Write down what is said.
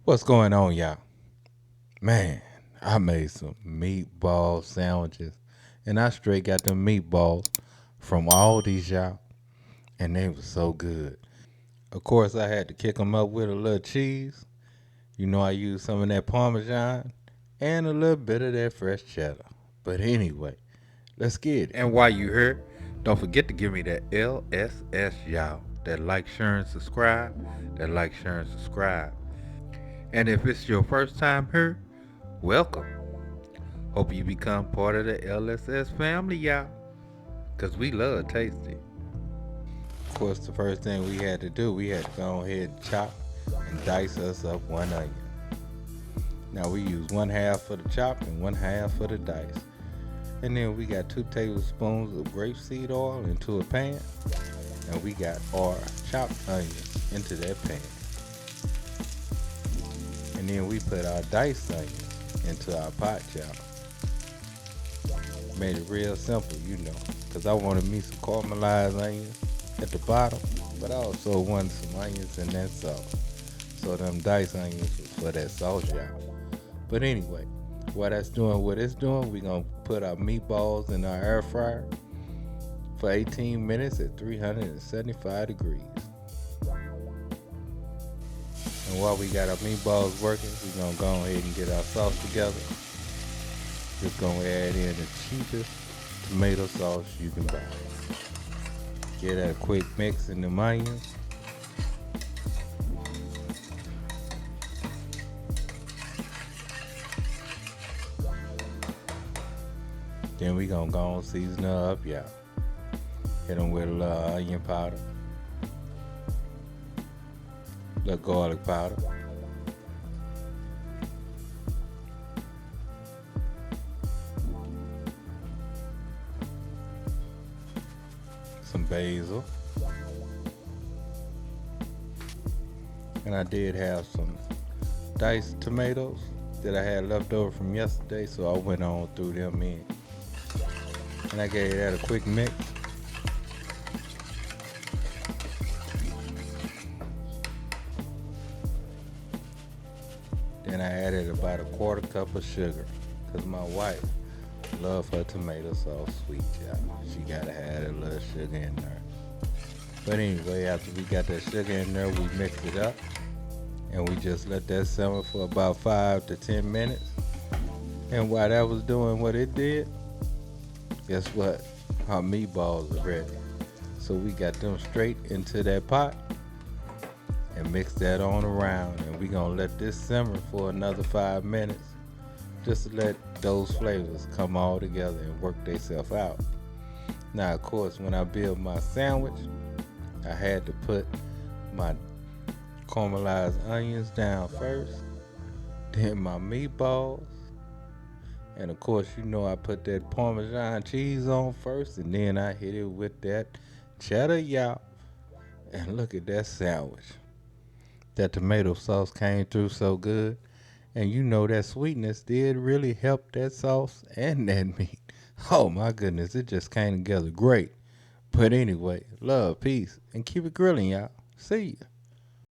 What's going on, y'all? Man, I made some meatball sandwiches, and I straight got them meatballs from all these y'all, and they was so good. Of course, I had to kick them up with a little cheese. You know, I used some of that Parmesan and a little bit of that fresh cheddar. But anyway, let's get it. And while you here, don't forget to give me that LSS, y'all. That like, share, and subscribe. That like, share, and subscribe. And if it's your first time here, welcome. Hope you become part of the LSS family, y'all. Because we love tasty. Of course, the first thing we had to do, we had to go ahead and chop and dice us up one onion. Now we use one half for the chop and one half for the dice. And then we got 2 tablespoons of grapeseed oil into a pan. And we got our chopped onions into that pan. And then we put our diced onions into our pot, y'all. Made it real simple, because I wanted me some caramelized onions at the bottom, but I also wanted some onions in that sauce. So them diced onions was for that sauce, y'all. But anyway, while that's doing what it's doing, we gonna put our meatballs in our air fryer for 18 minutes at 375 degrees. And while we got our meatballs working, we gonna go ahead and get our sauce together. Just gonna add in the cheapest tomato sauce you can buy. Get that a quick mix in the onions. Then we gonna go and season her up, y'all. Hit them with a little onion powder, little garlic powder, some basil, and I did have some diced tomatoes that I had left over from yesterday, so I went on through them in. And I gave that a quick mix. Then I added about a quarter cup of sugar, because my wife loves her tomato sauce sweet, y'all. She gotta have a little sugar in there. But anyway, after we got that sugar in there, we mixed it up. And we just let that simmer for about 5 to 10 minutes. And while that was doing what it did, guess what? Our meatballs are ready. So we got them straight into that pot and mix that on around. And we gonna let this simmer for another 5 minutes just to let those flavors come all together and work themselves out. Now, of course, when I build my sandwich, I had to put my caramelized onions down first, then my meatballs, and of course, I put that Parmesan cheese on first, and then I hit it with that cheddar, y'all. And look at that sandwich. That tomato sauce came through so good, and that sweetness did really help that sauce and that meat. Oh my goodness, it just came together great. But anyway, love, peace, and keep it grilling, y'all. See ya.